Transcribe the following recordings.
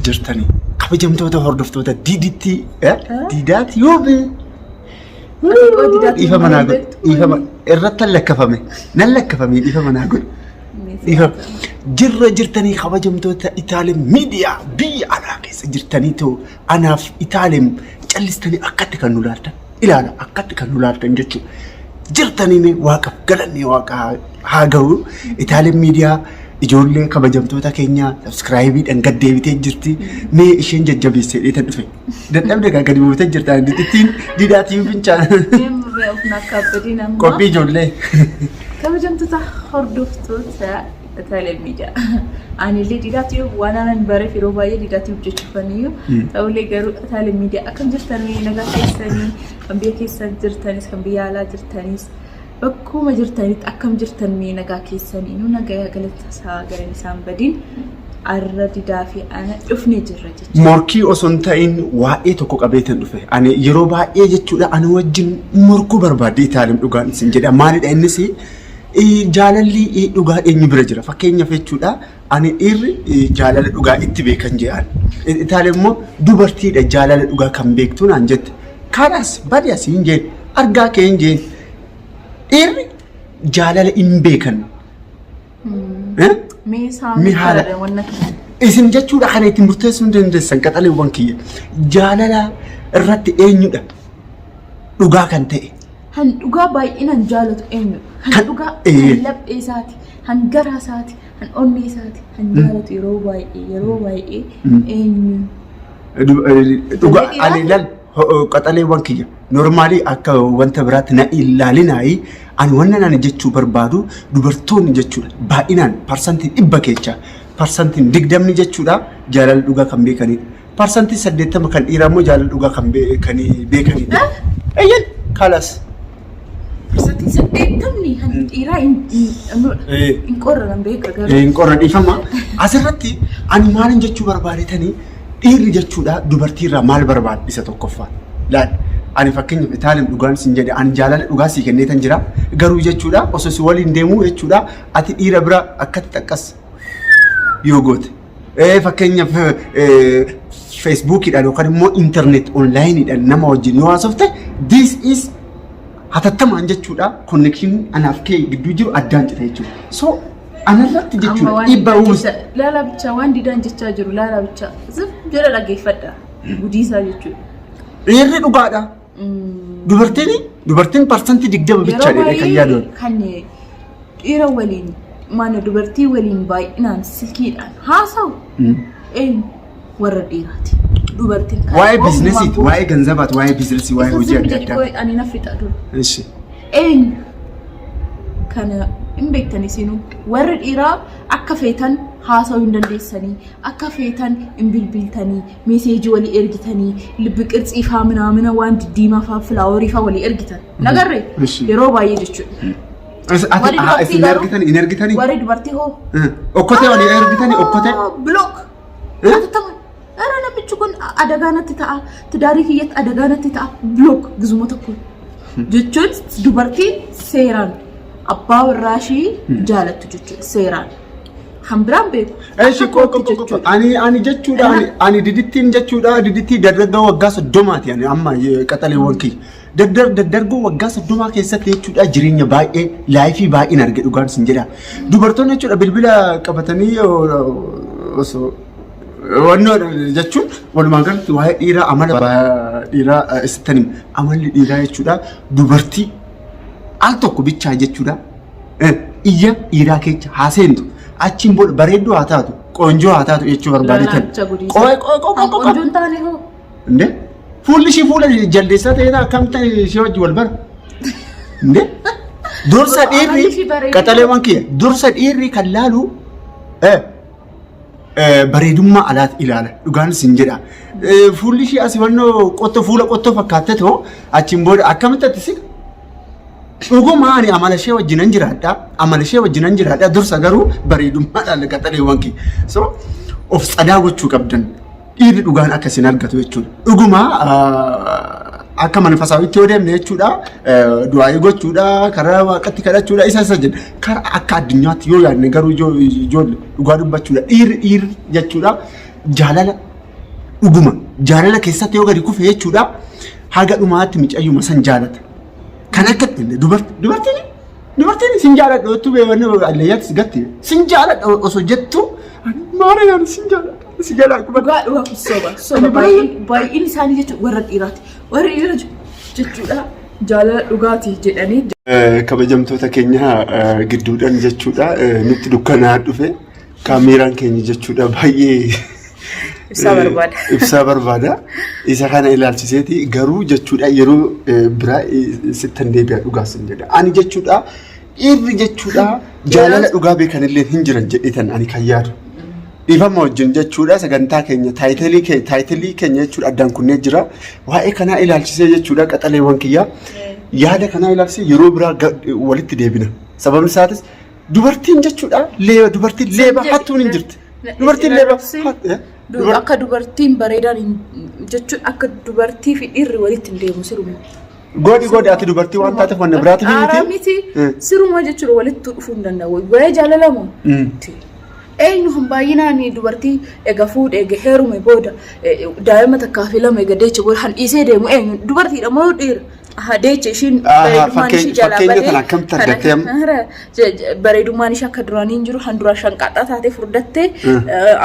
jirtanii kabajamtoota hordoftoota diiditti diidaati yoobe ifa manaa godhe ifa irratti lakkafame nan lakkafame ifa manaa godhe ifa jirtanii kabajamtoota Itaalim miidiyaa biyya alaa keessa jirtanii too anaaf Itaalim callistanii akkatti kan nu laaltan ilaala akkatti kan nu laaltan jechuudha jirtanii waaqa galanni waaqa haa ga'u Itaalim miidiyaa ijoollee kabajamtoota keenya subscribe dhan gaddeebitee jirti mee isheen jajjabeessee dheetan dhufe dadhabde gadi buutee jirta dittiin didaatii fincaan qophii ijoollee kabajamtoota hordoftoota Itaalim miidiyaa ani illee didaatii waan anan bare firoo baay'ee didaatii hojjechuufaniyyuu ta'ullee garuu Itaalim miidiyaa akkam jirtanii nagaa keessanii kan biyya keessa jirtanis kan biyya alaa jirtanis bakkuma jirtanitti akkam jirtan mee nagaa keessanii nu nagaa galata isaa garan isaan badin arra didaa fi ana dhufne jirra jechuudha. Morkii osoo hin ta'in waa'ee tokko qabeetan dhufe ani yeroo baay'ee jechuudha ani wajjin morkuu barbaade Itaalim dhugaan isin jedha maalidha innis jaalalli dhugaa eenyu bira jira fakkeenyaaf jechuudha ani dhiirri jaalala dhugaa itti beekan jedhan Itaalim immoo dubartiidha jaalala dhugaa kan beektu naan jette kanas badiya siin jeen argaa kee hin jeen dhiirri jaalala hin beekan mee haala isin jechuudha kana ittiin murteessuu dandeessan qaxaleewwan kiyya jaalala irratti eenyudha dhugaa kan ta'e han dhugaa baay'inaan jaalatu eenyu han dhugaa han laphee isaati han garaa isaati han onnee isaati han jaalatu yeroo baay'ee eenyu dhugaa ani lal qaxaleewwan kiyya normaalii akka wanta biraatti na ilaalinaayi ani wannan ani jechuu barbaadu dubartoonni jechuudha baay'inaan parsantiin 20% jechuudha jaalala dhugaa kan beekanidha parsantiin 80 kan dhiiraa immoo jaalala dhugaa kan beekanidha ayyan kalas parsantiin 80 han dhiiraa hin qorran beeka garuu hin qorran ifama asirratti ani maalin jechuu barbaadetanii dhiirri jechuudha dubartiirraa maal barbaadisa tokkoffaa laal ani fakkeenyaaf Itaalim dhugaan sin jedhe ani jaalala dhugaa si kenneetan jira garuu jechuudha osoo si waliin deemuu jechuudha ati dhiira bira akkatti xaqqas yoo goote fakkeenyaaf Facebookidhaan yookaan immoo internet onlineidhaan nama wajjin yoo haasofte this is hatattamaan jechuudha connection anaaf kee gidduu jiru addaan cita jechuudha so anarratti jechuudha dhiibbaa uumsa laala bicha waan didaan jechaa jiru laala bicha zif jala dhageeffadha gudiisaa jechuudha dhiirri dhugaadha dubartiin parsantii 20 bicha dheedhe kan yaadoon kan dhiira waliin maana dubartii waliin baay'inaan silkiidhaan haasawu warra dhiiraati dubartiin kan waa'ee biizinesiiti waa'ee ganzabaati waa'ee biizinesii waa'ee hojii adda addaa ani nafixa dur እሺ kana hin beektani sinu warri dhiiraa akka feetan haasawuu hin dandeessanii akka feetan hin bilbiltanii meeseejii walii ergitanii libbi qirtsii faa minaamina waan diddiimaa faa filaaworii faa walii ergitan nagarree yeroo baay'ee jechuudha in ergitanii warri dubartii hoo okkotee walii ergitanii okkotee block atattaman ara namichi kun adagaanatti ta'a tidaarii kiyyatti adagaanatti ta'a block gizuma tokko jechuun dubartiin seeraan abbaa warraashii jaalattu jechuudha seeraan hambiraan beeku eeshi qoqqo ani jechuudha ani didittiin jechuudha didittii dargaggaa waggaa 30 ani amma qaxaleewwan kiyya dargaggoo waggaa 30 keessatti jechuudha jireenya baay'ee laayifii baay'een arge dhugaan sin jedha dubartoonni jechuudha bilbila qabatanii osoo wannoo jechuun walumaa galatti waa'ee dhiiraa amala dhiiraa isitanii amalli dhiiraa jechuudha dubartii al tokko bichaa jechuudha iyya dhiiraa keessa haaseentu achiin booda bareedduu haa taatu qoonjoo haa taatu jechuu barbaadetan qoonjoon taane hoo inde fuulli ishii fuula jaldeessaa ta'eedha akkamitti ishee wajji wal bara inde dursa dhiirri qaxaleewwan kiyya dursa dhiirri kan laalu bareedummaa alaati ilaala dhugaan sin jedha fuulli ishii asii wannoo fuula qottoo fakkaatte ta'oo achiin booda akkamitti ati si dhuguma ani amala ishee wajjinan jiraadha dursa garuu bareedummaadhaan qaxaleewwan kiyya so of tsadaa gochuu qabdan dhiirri dhugaan akkasiin argatu jechuudha dhuguma akka manifasaawitti yoo deemne jechuudha du'aa gochuudha karaa waaqatti kadhachuudha isa jedha karaa akka addunyaatti yoo yaadne garuu ijoollee dhugaa dubbachuudha dhiirri jechuudha jaalala dhuguma jaalala keessatti yoo gadi kufe jechuudha haga dhumaatti micayyuma san jaalata kan akka dubartiin sin jaaladha beewanne alleeyyaatti gatti sin jaaladha osoo jettu maarayaan sin jaaladha si jaaladha soba baay'een isaanii jechuudha warra dhiiraati warri dhiira jechuudha jaalala dhugaatii jedhanii kabajamtoota keenya gidduudhaan jechuudha nutti dukkanaa dhufe kaameeraan keenya jechuudha baay'ee ibsaa barbaada isa kana ilaalchiseeti garuu jechuudha yeroo biraa sittan deebi'a dhugaasin jedha ani jechuudha dhiirri jechuudha jaalala dhugaa beekanillee hin jiran jedhetan ani kan yaadu dhiifama wajjin jechuudha sagantaa keenya taayitilii keenya jechuudha addaan kunnee jira waa'ee kanaa ilaalchisee jechuudha qaxaleewwan kiyyaa yaada kanaa ilaalchisee yeroo biraa walitti deebina sababni isaatis dubartiin jechuudha dubartiin leeba hattuun hin jirti dubartiin leeba akka dubartiin bareedaan jechuun akka dubartii fi dhiirri walitti hin deemu siruma. Goodi ati dubartii waan taateef wanna biraati miti siruma jechuudha walitti dhufuu hin danda'u waa'ee jaalalamu. Eenyu hin baay'inaan dubartii eega fuudhee eega heerume booda daa'ima takkaa fi lama eega deecha booda handhiisee deemu eenyu dubartiidha moo dhiira? Deecha ishiin bareedummaan ishii jalaa bareedummaan ishii akka duraanii hin jiru handura shanqaxaa taatee furdattee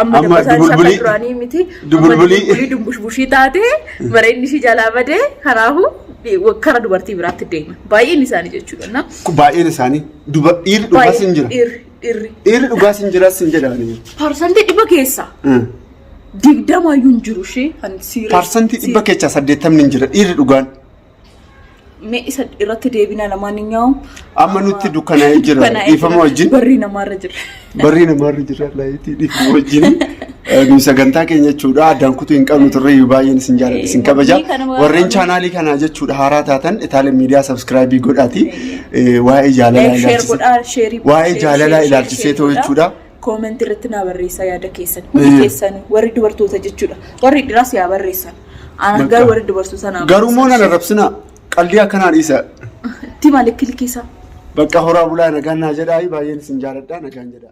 amma dabbataan ishii akka duraanii miti dubulbulii dumbushbushii taatee bareedni ishii jalaa badee kanaafuu kara dubartii biraatti deema baay'een isaanii jechuudha. Baay'een isaanii dhiirri dhugaas hin jira. Dhiirri dhugaas hin jiras hin jedhani. Parsantii 100 keessa 20 iyyuu hin jiru ishee parsantii 100 keessa 80 hin jira dhiirri dhugaan. Mee isa irratti deebina lamaaniyyuu amma nutti dukkanaa jira dhiifama wajjin barri namaarra jira laayitii dhiifama wajjin nu sagantaa keenya jechuudha addaan kutuu hin qabnu turre baay'een isin jaalladha isin kabaja warreen chaanaalii kana jechuudha haaraa taatan Itaalee miidiyaa sabskiraaybii godhaati waa'ee jaalalaa ilaalchisee ta'u jechuudha koomentii irratti naa barreessaa yaada keessan hundi keessan warri dubartoota jechuudha warri dhiiraas yaa barreessan ana garuu warri dubartoota naa garuu moo nan arrabsina qalbii akkanaa dhiisa. Tii maaliif kilkiisa? Bakka horaa bulaa nagaan naa jedhaa baay'een isin jaalladha nagaan jedhaa.